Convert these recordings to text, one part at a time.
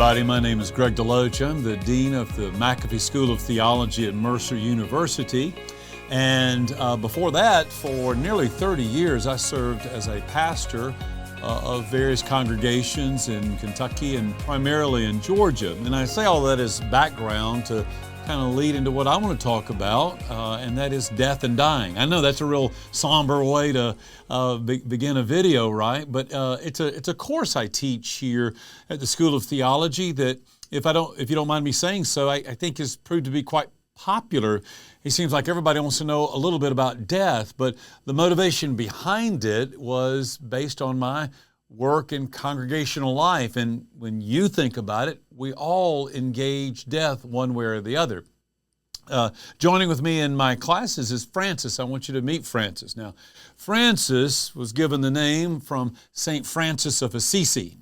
everybody. My name is Greg DeLoach. I'm the Dean of the McAfee School of Theology at Mercer University. And before that, for nearly 30 years, I served as a pastor of various congregations in Kentucky and primarily in Georgia. And I say all that as background to kind of lead into what I want to talk about, and that is death and dying. I know that's a real somber way to begin a video, right? But it's a course I teach here at the School of Theology that, if you don't mind me saying so, I think has proved to be quite popular. It seems like everybody wants to know a little bit about death, but the motivation behind it was based on my work in congregational life. And when you think about it, we all engage death one way or the other. Joining with me in my classes is Francis. I want you to meet Francis. Now, Francis was given the name from St. Francis of Assisi.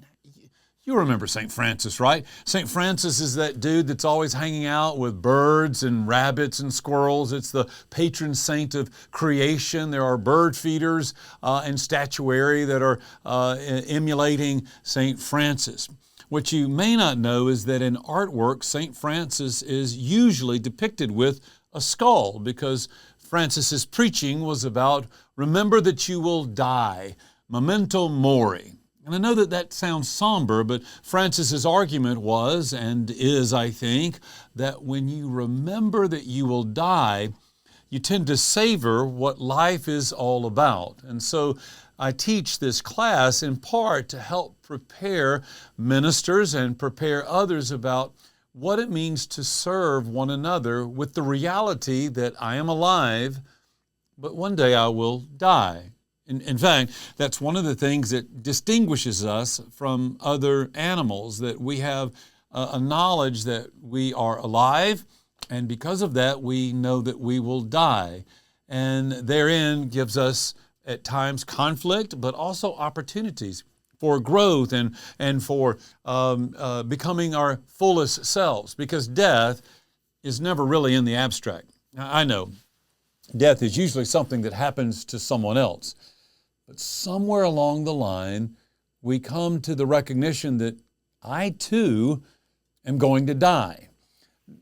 You remember St. Francis, right? St. Francis is that dude that's always hanging out with birds and rabbits and squirrels. It's the patron saint of creation. There are bird feeders and statuary that are emulating St. Francis. What you may not know is that in artwork, St. Francis is usually depicted with a skull because Francis's preaching was about remember that you will die, memento mori. And I know that sounds somber, but Francis's argument was, and is, I think, that when you remember that you will die, you tend to savor what life is all about. And so I teach this class in part to help prepare ministers and prepare others about what it means to serve one another with the reality that I am alive, but one day I will die. In fact, that's one of the things that distinguishes us from other animals, that we have a knowledge that we are alive, and because of that, we know that we will die. And therein gives us, at times, conflict, but also opportunities for growth and for becoming our fullest selves, because death is never really in the abstract. Now, I know death is usually something that happens to someone else. But somewhere along the line, we come to the recognition that I too am going to die.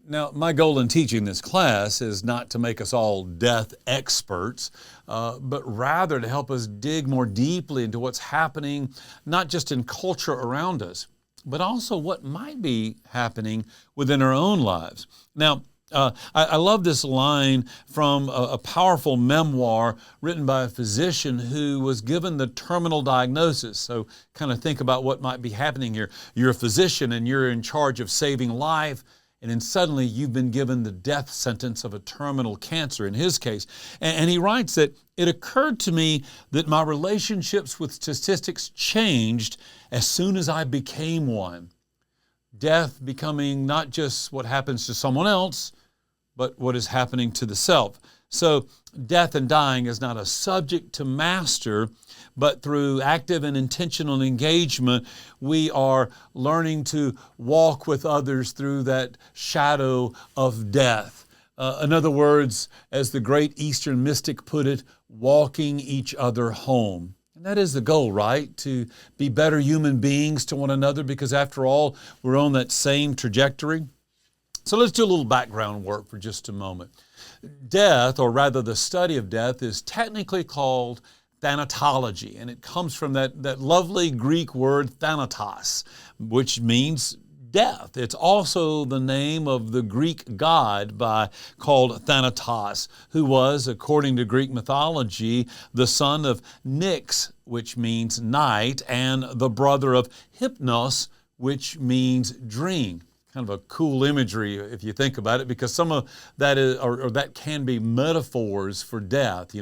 Now, my goal in teaching this class is not to make us all death experts, but rather to help us dig more deeply into what's happening, not just in culture around us, but also what might be happening within our own lives. Now, I love this line from a powerful memoir written by a physician who was given the terminal diagnosis. So kind of think about what might be happening here. You're a physician and you're in charge of saving life, and then suddenly you've been given the death sentence of a terminal cancer in his case. And he writes that it occurred to me that my relationships with statistics changed as soon as I became one. Death becoming not just what happens to someone else, but what is happening to the self. So death and dying is not a subject to master, but through active and intentional engagement, we are learning to walk with others through that shadow of death. In other words, as the great Eastern mystic put it, walking each other home. And that is the goal, right? To be better human beings to one another, because after all, we're on that same trajectory. So let's do a little background work for just a moment. Death, or rather the study of death, is technically called thanatology, and it comes from that lovely Greek word thanatos, which means death. It's also the name of the Greek god called Thanatos, who was, according to Greek mythology, the son of Nyx, which means night, and the brother of Hypnos, which means dream. Kind of a cool imagery if you think about it, because some of that is, or that can be metaphors for death,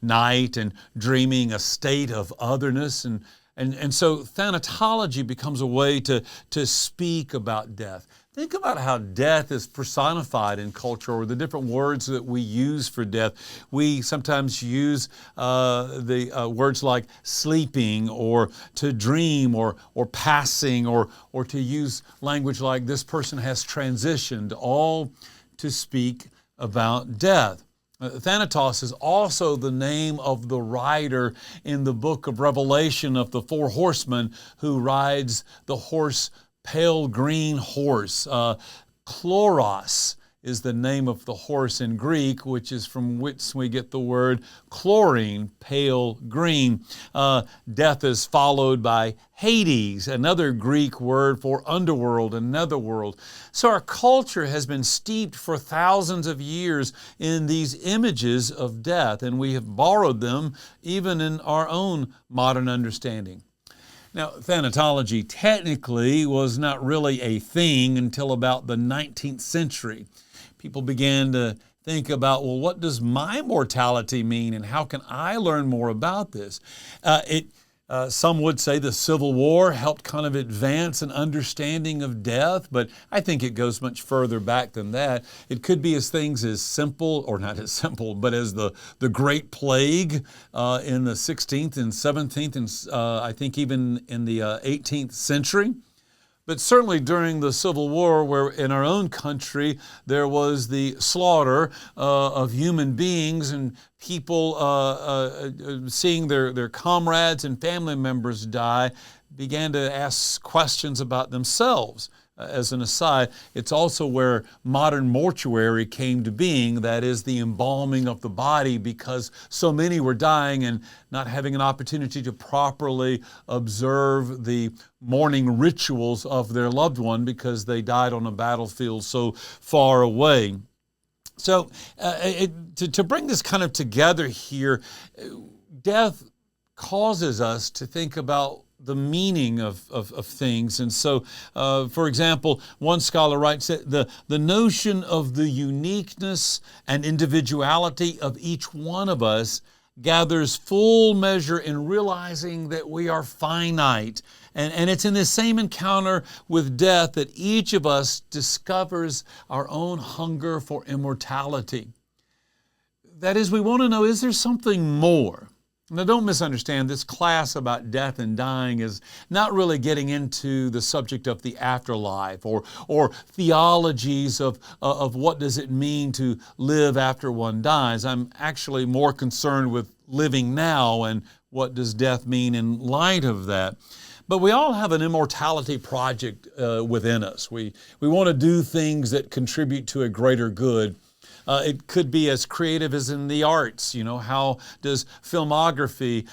night and dreaming, a state of otherness. And so thanatology becomes a way to speak about death. Think about how death is personified in culture, or the different words that we use for death. We sometimes use the words like sleeping, or to dream, or passing, or to use language like this person has transitioned, all to speak about death. Thanatos is also the name of the rider in the book of Revelation of the four horsemen who rides the horse pale green horse. Chloros is the name of the horse in Greek, which is from which we get the word chlorine, pale green. Death is followed by Hades, another Greek word for underworld and netherworld. So our culture has been steeped for thousands of years in these images of death, and we have borrowed them even in our own modern understanding. Now, thanatology technically was not really a thing until about the 19th century. People began to think about, well, what does my mortality mean, and how can I learn more about this? Some would say the Civil War helped kind of advance an understanding of death, but I think it goes much further back than that. It could be as things as simple, or not as simple, but as the Great Plague in the 16th and 17th, and I think even in the 18th century. But certainly during the Civil War, where in our own country there was the slaughter of human beings and people seeing their comrades and family members die, began to ask questions about themselves. As an aside, it's also where modern mortuary came to being, that is the embalming of the body, because so many were dying and not having an opportunity to properly observe the mourning rituals of their loved one because they died on a battlefield so far away. So to bring this kind of together here, death causes us to think about the meaning of things. And so, for example, one scholar writes that the notion of the uniqueness and individuality of each one of us gathers full measure in realizing that we are finite. And it's in this same encounter with death that each of us discovers our own hunger for immortality. That is, we want to know, is there something more? Now, don't misunderstand, this class about death and dying is not really getting into the subject of the afterlife or theologies of what does it mean to live after one dies. I'm actually more concerned with living now and what does death mean in light of that. But we all have an immortality project within us. We want to do things that contribute to a greater good. It could be as creative as in the arts. You know, how does filmography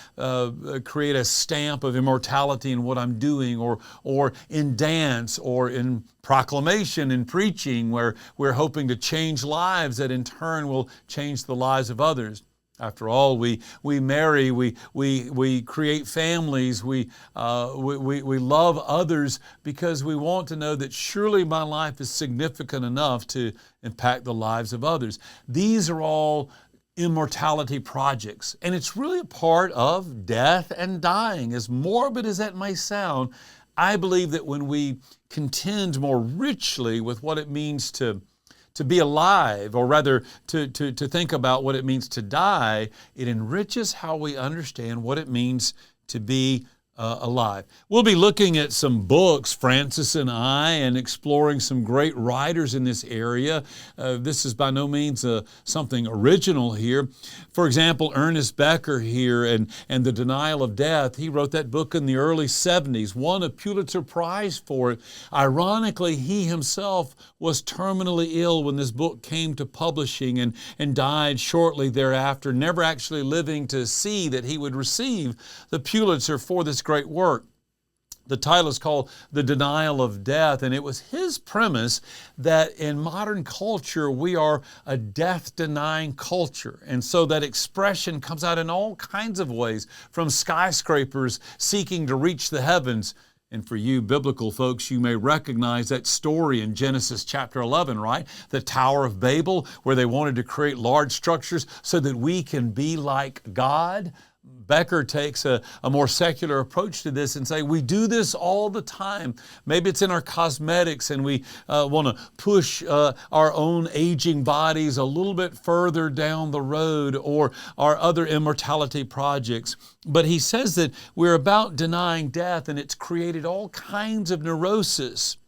create a stamp of immortality in what I'm doing, or in dance, or in proclamation and preaching, where we're hoping to change lives that in turn will change the lives of others. After all, we marry, we create families, we love others because we want to know that surely my life is significant enough to impact the lives of others. These are all immortality projects, and it's really a part of death and dying. As morbid as that may sound, I believe that when we contend more richly with what it means to be alive, or rather to think about what it means to die, it enriches how we understand what it means to be alive. We'll be looking at some books, Francis and I, and exploring some great writers in this area. This is by no means something original here. For example, Ernest Becker here and The Denial of Death. He wrote that book in the early 70s, won a Pulitzer Prize for it. Ironically, he himself was terminally ill when this book came to publishing and died shortly thereafter, never actually living to see that he would receive the Pulitzer for this great work. The title is called The Denial of Death, and it was his premise that in modern culture we are a death-denying culture. And so that expression comes out in all kinds of ways, from skyscrapers seeking to reach the heavens. And for you biblical folks, you may recognize that story in Genesis chapter 11, right? The Tower of Babel, where they wanted to create large structures so that we can be like God. Becker takes a more secular approach to this and say, we do this all the time. Maybe it's in our cosmetics, and we want to push our own aging bodies a little bit further down the road, or our other immortality projects. But he says that we're about denying death, and it's created all kinds of neurosis.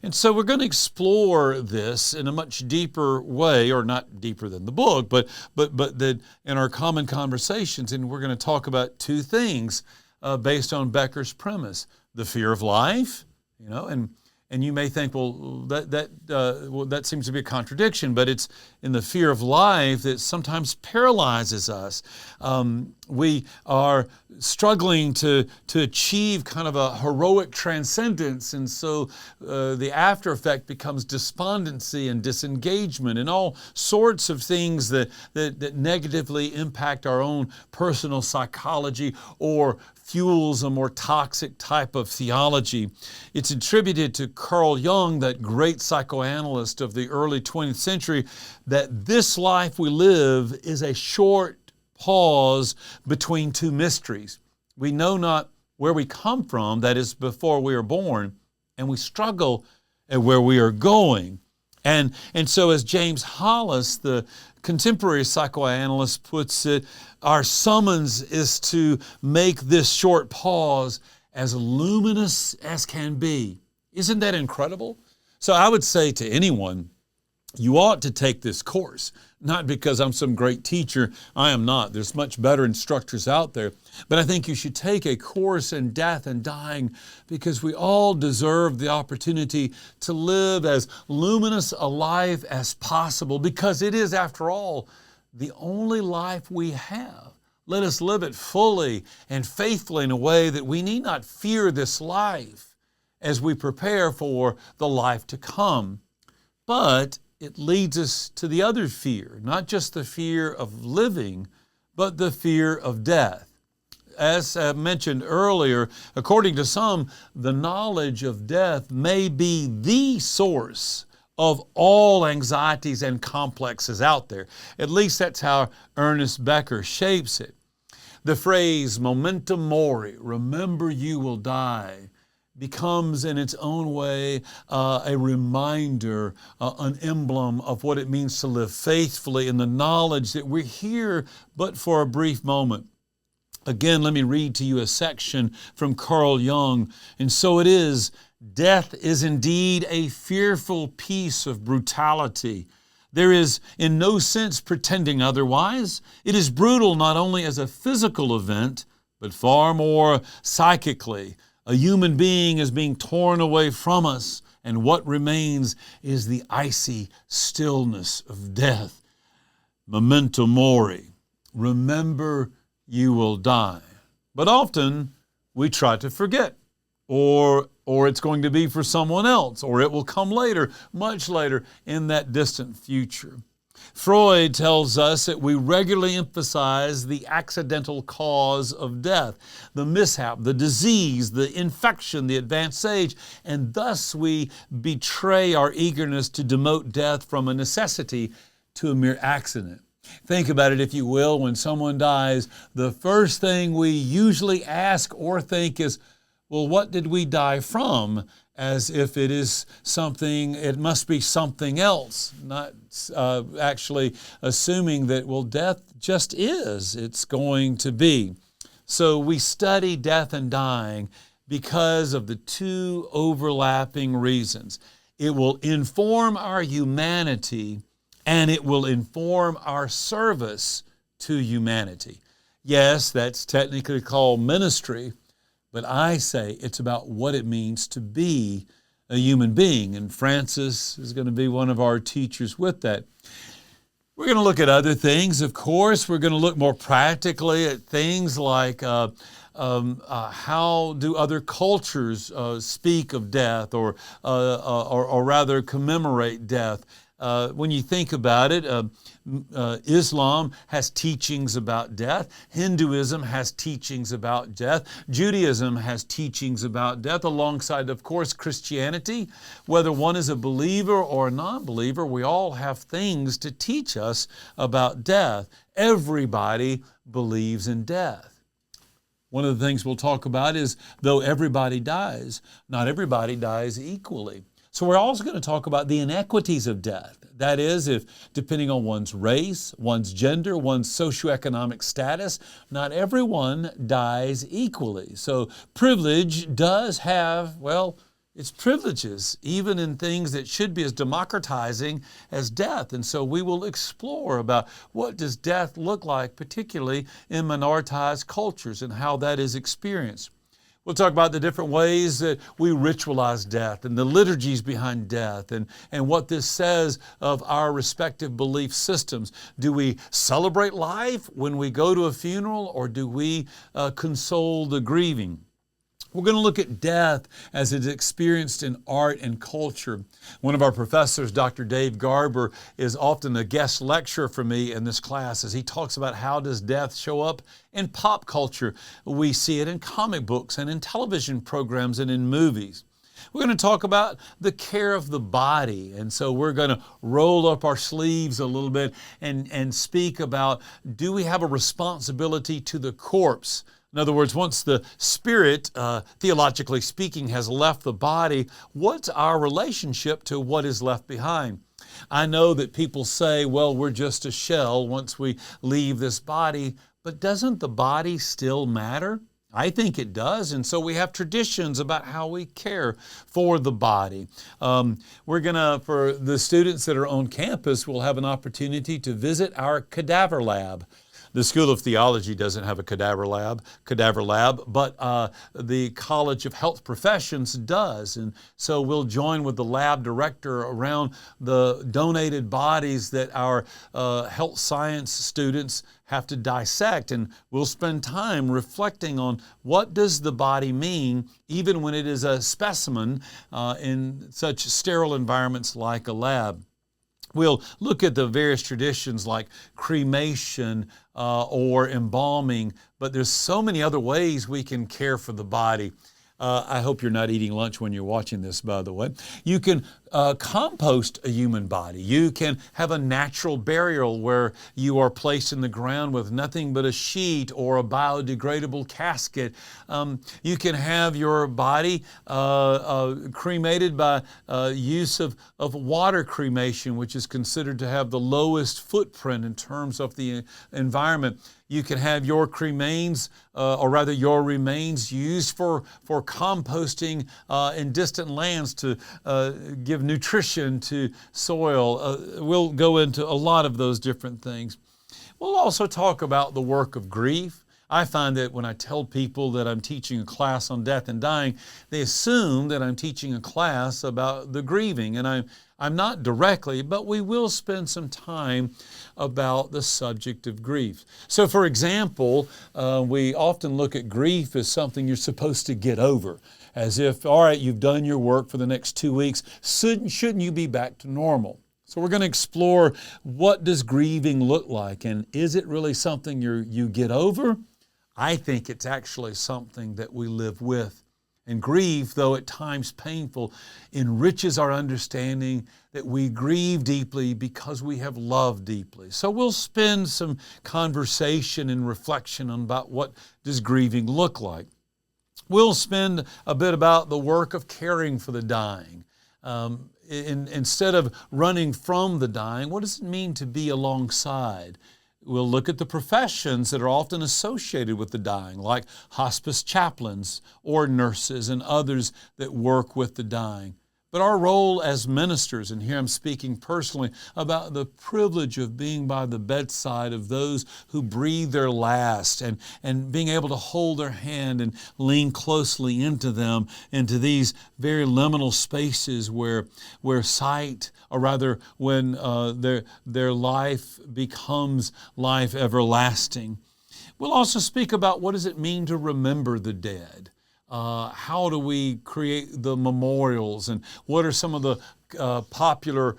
And so we're going to explore this in a much deeper way, or not deeper than the book, but that in our common conversations. And we're going to talk about two things based on Becker's premise: the fear of life, and And you may think, well, that seems to be a contradiction, but it's in the fear of life that sometimes paralyzes us. We are struggling to achieve kind of a heroic transcendence, and so the after effect becomes despondency and disengagement and all sorts of things that negatively impact our own personal psychology or fuels a more toxic type of theology. It's attributed to Carl Jung, that great psychoanalyst of the early 20th century, that this life we live is a short pause between two mysteries. We know not where we come from, that is before we are born, and we struggle at where we are going. And so as James Hollis, the contemporary psychoanalyst, puts it, our summons is to make this short pause as luminous as can be. Isn't that incredible? So I would say to anyone, you ought to take this course, not because I'm some great teacher. I am not. There's much better instructors out there. But I think you should take a course in death and dying because we all deserve the opportunity to live as luminous a life as possible, because it is, after all, the only life we have. Let us live it fully and faithfully in a way that we need not fear this life as we prepare for the life to come. But it leads us to the other fear, not just the fear of living, but the fear of death. As I mentioned earlier, according to some, the knowledge of death may be the source of all anxieties and complexes out there. At least that's how Ernest Becker shapes it. The phrase memento mori, remember you will die, becomes in its own way a reminder, an emblem of what it means to live faithfully in the knowledge that we're here but for a brief moment. Again, let me read to you a section from Carl Jung. And so it is, death is indeed a fearful piece of brutality. There is in no sense pretending otherwise. It is brutal not only as a physical event, but far more psychically. A human being is being torn away from us, and what remains is the icy stillness of death. Memento mori, remember you will die. But often we try to forget, or it's going to be for someone else, or it will come later, much later in that distant future. Freud tells us that we regularly emphasize the accidental cause of death, the mishap, the disease, the infection, the advanced age, and thus we betray our eagerness to demote death from a necessity to a mere accident. Think about it, if you will. When someone dies, the first thing we usually ask or think is, well, what did we die from? As if it is something, it must be something else, not actually assuming that, well, death just is, it's going to be. So we study death and dying because of the two overlapping reasons. It will inform our humanity, and it will inform our service to humanity. Yes, that's technically called ministry, but I say it's about what it means to be a human being. And Francis is going to be one of our teachers with that. We're going to look at other things, of course. We're going to look more practically at things like how do other cultures speak of death or rather commemorate death. When you think about it, Islam has teachings about death. Hinduism has teachings about death. Judaism has teachings about death alongside, of course, Christianity. Whether one is a believer or a non-believer, we all have things to teach us about death. Everybody believes in death. One of the things we'll talk about is, though everybody dies, not everybody dies equally. So we're also going to talk about the inequities of death. That is, if depending on one's race, one's gender, one's socioeconomic status, not everyone dies equally. So privilege does have, well, its privileges, even in things that should be as democratizing as death. And so we will explore about what does death look like, particularly in minoritized cultures, and how that is experienced. We'll talk about the different ways that we ritualize death and the liturgies behind death and what this says of our respective belief systems. Do we celebrate life when we go to a funeral, or do we console the grieving? We're going to look at death as it's experienced in art and culture. One of our professors, Dr. Dave Garber, is often a guest lecturer for me in this class as he talks about how does death show up in pop culture. We see it in comic books and in television programs and in movies. We're going to talk about the care of the body, and so we're going to roll up our sleeves a little bit and speak about, do we have a responsibility to the corpse? In other words, once the spirit, theologically speaking, has left the body, what's our relationship to what is left behind? I know that people say, well, we're just a shell once we leave this body, but doesn't the body still matter? I think it does, and so we have traditions about how we care for the body. We're going to, for the students that are on campus, we'll have an opportunity to visit our cadaver lab. The School of Theology doesn't have a cadaver lab, but the College of Health Professions does. And so we'll join with the lab director around the donated bodies that our health science students have to dissect. And we'll spend time reflecting on what does the body mean, even when it is a specimen in such sterile environments like a lab. We'll look at the various traditions like cremation or embalming, but there's so many other ways we can care for the body. I hope you're not eating lunch when you're watching this, by the way. You can compost a human body. You can have a natural burial where you are placed in the ground with nothing but a sheet or a biodegradable casket. You can have your body cremated by use of water cremation, which is considered to have the lowest footprint in terms of the environment. You can have your cremains, or rather your remains, used for composting in distant lands to give nutrition to soil. We'll go into a lot of those different things. We'll also talk about the work of grief. I find that when I tell people that I'm teaching a class on death and dying, they assume that I'm teaching a class about the grieving, and I'm not directly, but we will spend some time about the subject of grief. So for example, we often look at grief as something you're supposed to get over, as if, all right, you've done your work for the next 2 weeks, shouldn't you be back to normal? So we're going to explore, what does grieving look like, and is it really something you get over? I think it's actually something that we live with. And grief, though at times painful, enriches our understanding that we grieve deeply because we have loved deeply. So we'll spend some conversation and reflection on about what does grieving look like. We'll spend a bit about the work of caring for the dying. Instead of running from the dying, what does it mean to be alongside? We'll look at the professions that are often associated with the dying, like hospice chaplains or nurses and others that work with the dying. But our role as ministers, and here I'm speaking personally about the privilege of being by the bedside of those who breathe their last, and being able to hold their hand and lean closely into them, into these very liminal spaces where sight, or rather when their life becomes life everlasting. We'll also speak about, what does it mean to remember the dead? How do we create the memorials, and what are some of the popular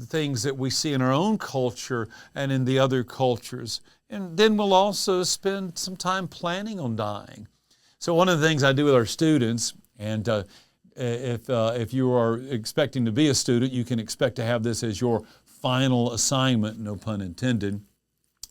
things that we see in our own culture and in the other cultures? And then we'll also spend some time planning on dying. So one of the things I do with our students, and if you are expecting to be a student, you can expect to have this as your final assignment, no pun intended.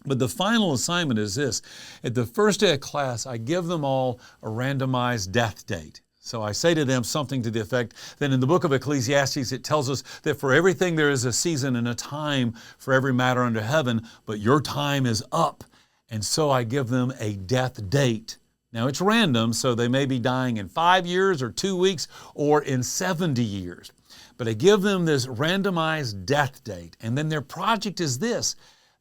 But the final assignment is this. At the first day of class, I give them all a randomized death date. So I say to them something to the effect that in the book of Ecclesiastes, it tells us that for everything there is a season and a time for every matter under heaven, but your time is up. And so I give them a death date. Now it's random, so they may be dying in 5 years or 2 weeks or in 70 years. But I give them this randomized death date. And then their project is this.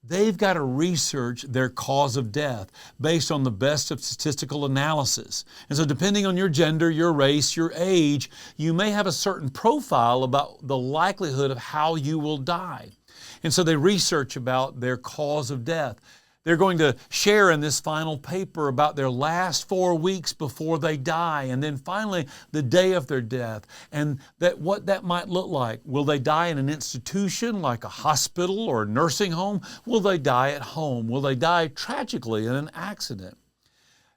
they've got to research their cause of death based on the best of statistical analysis. And so depending on your gender, your race, your age, you may have a certain profile about the likelihood of how you will die. And so they research about their cause of death. They're going to share in this final paper about their last 4 weeks before they die, and then finally the day of their death, and what that might look like. Will they die in an institution like a hospital or a nursing home? Will they die at home? Will they die tragically in an accident?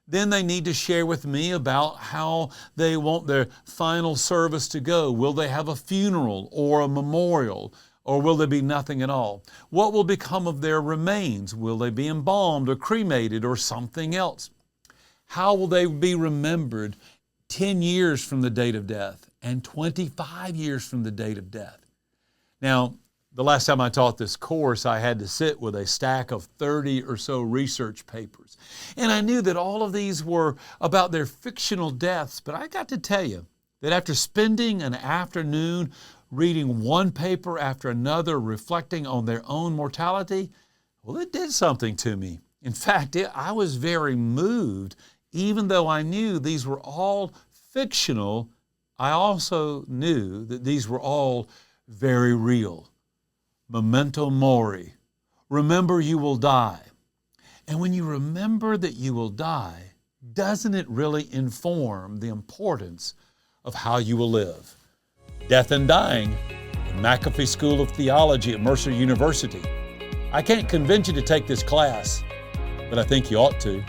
Then they need to share with me about how they want their final service to go. Will they have a funeral or a memorial? Or will there be nothing at all? What will become of their remains? Will they be embalmed or cremated or something else? How will they be remembered 10 years from the date of death and 25 years from the date of death? Now, the last time I taught this course, I had to sit with a stack of 30 or so research papers. And I knew that all of these were about their fictional deaths, but I got to tell you that after spending an afternoon reading one paper after another, reflecting on their own mortality, well, it did something to me. In fact, I was very moved. Even though I knew these were all fictional, I also knew that these were all very real. Memento mori. Remember you will die. And when you remember that you will die, doesn't it really inform the importance of how you will live? Death and Dying, the McAfee School of Theology at Mercer University. I can't convince you to take this class, but I think you ought to.